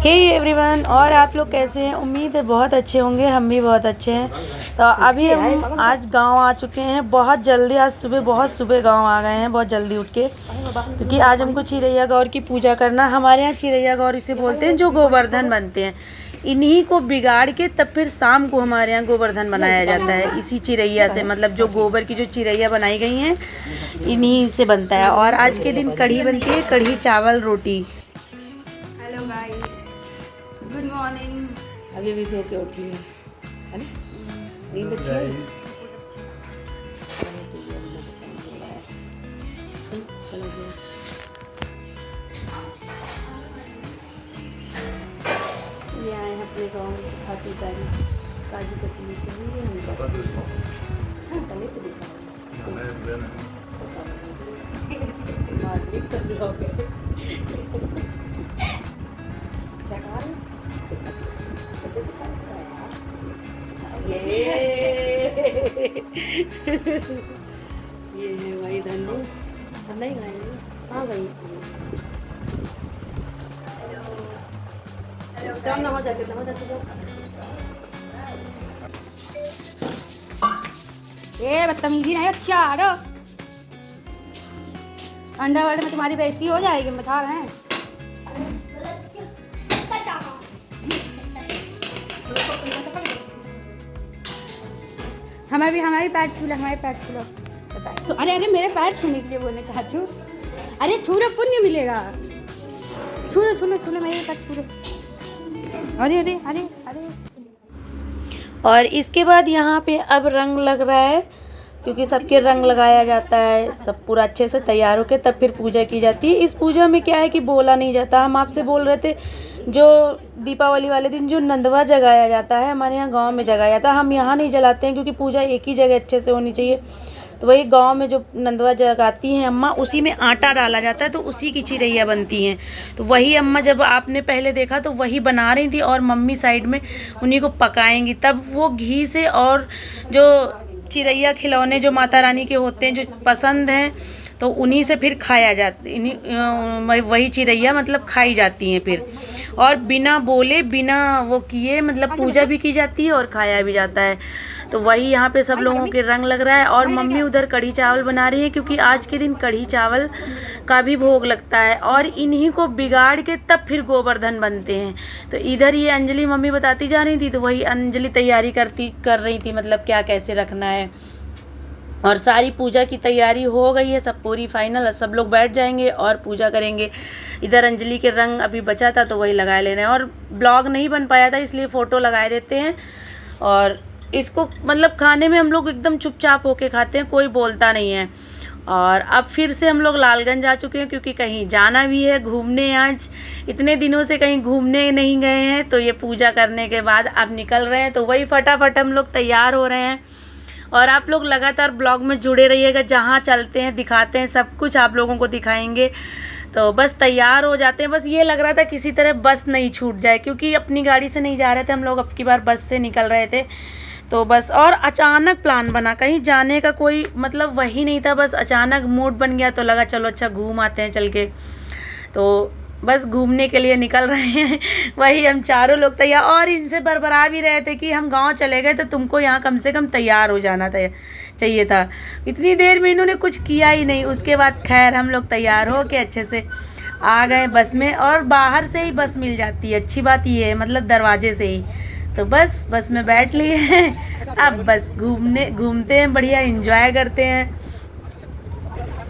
Hey everyone, और आप लोग कैसे हैं? उम्मीद है बहुत अच्छे होंगे। हम भी बहुत अच्छे हैं। तो अभी हम आज गांव आ चुके हैं बहुत जल्दी। आज सुबह बहुत सुबह गांव आ गए हैं, बहुत जल्दी उठ के, क्योंकि आज हमको चिरैया गौर की पूजा करना। हमारे यहाँ चिरैया गौर इसे बोलते हैं जो गोवर्धन बनते हैं। इन्हीं को बिगाड़ के तब फिर शाम को हमारे यहाँ गोवर्धन बनाया जाता है। इसी चिरैया से, मतलब जो गोबर की जो चिरैया बनाई गई हैं इन्हीं से बनता है। और आज के दिन कढ़ी बनती है, कढ़ी चावल रोटी। Hello guys, good morning. अभी अभी सो के उठी है ना? नींद अच्छी आई? चलो ये आए हैं अपने गाँव में खातिरदारी। काजू कचली से हुई है उनका तले पे दिखा मार्केट कर ब्लॉग है। क्या खा रहे हो? ये है भाई धनु। नहीं खाएंगे? हाँ गई। कम ना हो जाते ये बदतमीजी नहीं, अच्छा हटो। अंडरवर्ल्ड में तुम्हारी बेइज्जती हो जाएगी, हम बता रहे हैं। हमारे पैर छू लो, हमारे पैर छू लो। अरे अरे मेरे पैर छूने के लिए बोलने चाहती हूँ। अरे छू लो, पुण्य मिलेगा। छू लो मेरे पैर छू लो। अरे अरे अरे अरे। और इसके बाद यहाँ पे अब रंग लग रहा है, क्योंकि सबके रंग लगाया जाता है। सब पूरा अच्छे से तैयार होकर तब फिर पूजा की जाती है। इस पूजा में क्या है कि बोला नहीं जाता। हम आपसे बोल रहे थे, जो दीपावली वाले दिन जो नंदवा जगाया जाता है हमारे यहाँ गांव में जगाया जाता है। हम यहाँ नहीं जलाते हैं क्योंकि पूजा एक ही जगह अच्छे से होनी चाहिए। तो वही गांव में जो नंदवा जगाती हैं अम्मा, उसी में आटा डाला जाता है, तो उसी की चिरैया बनती हैं। तो वही अम्मा, जब आपने पहले देखा तो वही बना रही थी, और मम्मी साइड में उन्हीं को पकाएंगी। तब वो घी से, और जो चिरैया खिलौने जो माता रानी के होते हैं जो पसंद हैं, तो उन्हीं से फिर खाया जाता, इन्हीं वही चिरैया मतलब खाई जाती हैं फिर। और बिना बोले बिना वो किए मतलब पूजा भी की जाती है और खाया भी जाता है। तो वही यहाँ पे सब लोगों के रंग लग रहा है। और मम्मी उधर कढ़ी चावल बना रही है, क्योंकि आज के दिन कढ़ी चावल का भी भोग लगता है। और इन्हीं को बिगाड़ के तब फिर गोवर्धन बनते हैं। तो इधर ये अंजलि मम्मी बताती जा रही थी, तो वही अंजलि तैयारी कर रही थी, मतलब क्या कैसे रखना है। और सारी पूजा की तैयारी हो गई है, सब पूरी फाइनल। सब लोग बैठ जाएंगे और पूजा करेंगे। इधर अंजलि के रंग अभी बचा था तो वही लगा ले रहे हैं। और ब्लॉग नहीं बन पाया था, इसलिए फ़ोटो लगाए देते हैं। और इसको मतलब खाने में हम लोग एकदम चुपचाप होके खाते हैं, कोई बोलता नहीं है। और अब फिर से हम लोग लालगंज आ चुके हैं, क्योंकि कहीं जाना भी है घूमने। आज इतने दिनों से कहीं घूमने नहीं गए हैं, तो ये पूजा करने के बाद अब निकल रहे हैं। तो वही फटाफट हम लोग तैयार हो रहे हैं। और आप लोग लगातार ब्लॉग में जुड़े रहिएगा, जहाँ चलते हैं दिखाते हैं, सब कुछ आप लोगों को दिखाएंगे। तो बस तैयार हो जाते हैं। बस ये लग रहा था किसी तरह बस नहीं छूट जाए, क्योंकि अपनी गाड़ी से नहीं जा रहे थे हम लोग, अब की बार बस से निकल रहे थे। तो बस, और अचानक प्लान बना, कहीं जाने का कोई मतलब वही नहीं था। बस अचानक मूड बन गया, तो लगा चलो अच्छा घूम आते हैं चल के। तो बस घूमने के लिए निकल रहे हैं। वही हम चारों लोग तैयार, और इनसे बरबरा भी रहे थे कि हम गांव चले गए तो तुमको यहाँ कम से कम तैयार हो जाना था, चाहिए था। इतनी देर में इन्होंने कुछ किया ही नहीं। उसके बाद खैर हम लोग तैयार हो के अच्छे से आ गए बस में। और बाहर से ही बस मिल जाती है, अच्छी बात ये है, मतलब दरवाजे से ही। तो बस में बैठ लिए हैं। अब बस घूमते हैं, बढ़िया एंजॉय करते हैं।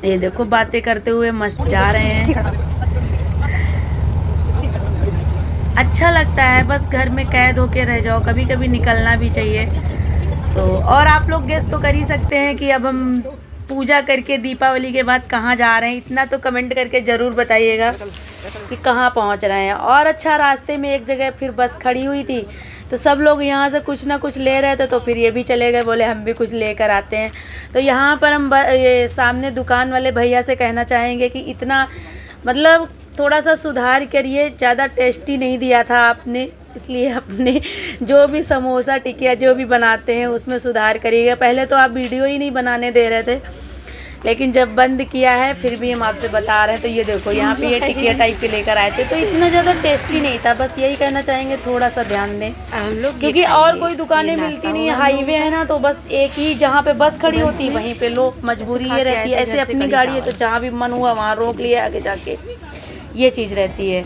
ये देखो बातें करते हुए मस्त जा रहे हैं। अच्छा लगता है, बस घर में कैद होके रह जाओ, कभी कभी निकलना भी चाहिए। तो और आप लोग गेस तो कर ही सकते हैं कि अब हम पूजा करके दीपावली के बाद कहाँ जा रहे हैं। इतना तो कमेंट करके ज़रूर बताइएगा कि कहाँ पहुँच रहे हैं। और अच्छा, रास्ते में एक जगह फिर बस खड़ी हुई थी, तो सब लोग यहाँ से कुछ ना कुछ ले रहे थे, तो फिर ये भी चले गए, बोले हम भी कुछ लेकर आते हैं। तो यहाँ पर हम ये सामने दुकान वाले भैया से कहना चाहेंगे कि इतना मतलब थोड़ा सा सुधार करिए, ज़्यादा टेस्टी नहीं दिया था आपने, इसलिए अपने जो भी समोसा टिकिया जो भी बनाते हैं उसमें सुधार करिएगा। पहले तो आप वीडियो ही नहीं बनाने दे रहे थे, लेकिन जब बंद किया है फिर भी हम आपसे बता रहे हैं। तो ये देखो यहाँ पे ये टिकिया टाइप के लेकर आए थे, तो इतना ज़्यादा टेस्टी नहीं था। बस यही कहना चाहेंगे थोड़ा सा ध्यान दें हम लोग क्योंकि और कोई दुकानें मिलती नहीं है, हाईवे है ना, तो बस एक ही जहाँ पे बस खड़ी होती है वहीं पे लोग, मजबूरी ये रहती है। ऐसे अपनी गाड़ी है तो जहाँ भी मन हुआ वहाँ रोक लिया आगे जाके, ये चीज़ रहती है।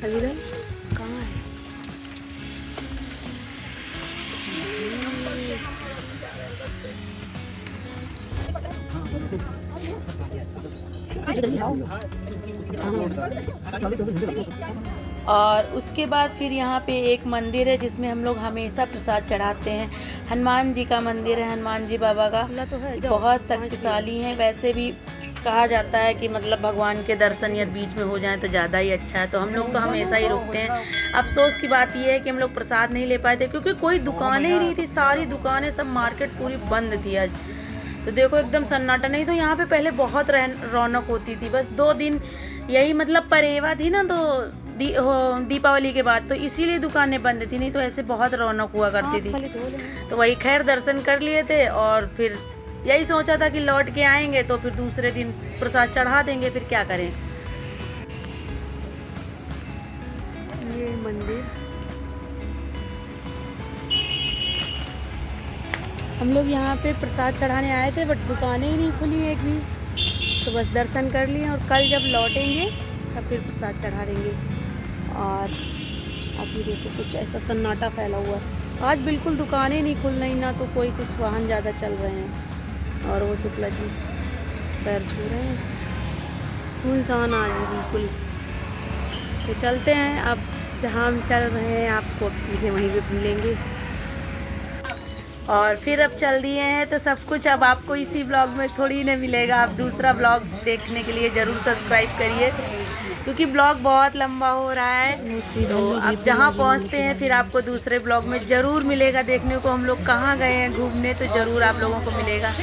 अभी कहाँ है? और उसके बाद फिर यहाँ पे एक मंदिर है जिसमें हम लोग हमेशा प्रसाद चढ़ाते हैं। हनुमान जी का मंदिर है, हनुमान जी बाबा का, बहुत शक्तिशाली हैं। वैसे भी कहा जाता है कि मतलब भगवान के दर्शन या बीच में हो जाए तो ज़्यादा ही अच्छा है, तो हम लोग तो हमेशा ही रुकते हैं। अफसोस की बात यह है कि हम लोग प्रसाद नहीं ले पाए थे क्योंकि कोई दुकानें ही नहीं थी, सारी दुकानें, सब मार्केट पूरी बंद थी आज। तो देखो एकदम सन्नाटा, नहीं तो यहाँ पे पहले बहुत रौनक होती थी। बस 2 दिन यही मतलब परेवा थी ना, तो दीपावली के बाद, तो इसीलिए दुकानें बंद थी, नहीं तो ऐसे बहुत रौनक हुआ करती थी। तो वही खैर दर्शन कर लिए थे और फिर यही सोचा था कि लौट के आएंगे तो फिर दूसरे दिन प्रसाद चढ़ा देंगे, फिर क्या करें। ये मंदिर हम लोग यहाँ पे प्रसाद चढ़ाने आए थे, बट दुकानें ही नहीं खुली एक भी, तो बस दर्शन कर लिए और कल जब लौटेंगे तब फिर प्रसाद चढ़ा देंगे। और अभी देखो कुछ ऐसा सन्नाटा फैला हुआ है आज, बिल्कुल दुकानें नहीं खुल रही, ना तो कोई कुछ वाहन ज़्यादा चल रहे हैं। और वो शुक्ला जी पैर छू रहे हैं, सुनसान आ रही है बिल्कुल। तो चलते हैं अब, जहाँ हम चल रहे हैं आपको अब सीधे वहीं पे मिलेंगे। और फिर अब चल दिए हैं तो सब कुछ अब आपको इसी ब्लॉग में थोड़ी ना मिलेगा। आप दूसरा ब्लॉग देखने के लिए ज़रूर सब्सक्राइब करिए क्योंकि ब्लॉग बहुत लंबा हो रहा है। तो अब जहाँ पहुँचते हैं फिर आपको दूसरे ब्लॉग में ज़रूर मिलेगा देखने को, हम लोग कहाँ गए हैं घूमने, तो ज़रूर आप लोगों को मिलेगा।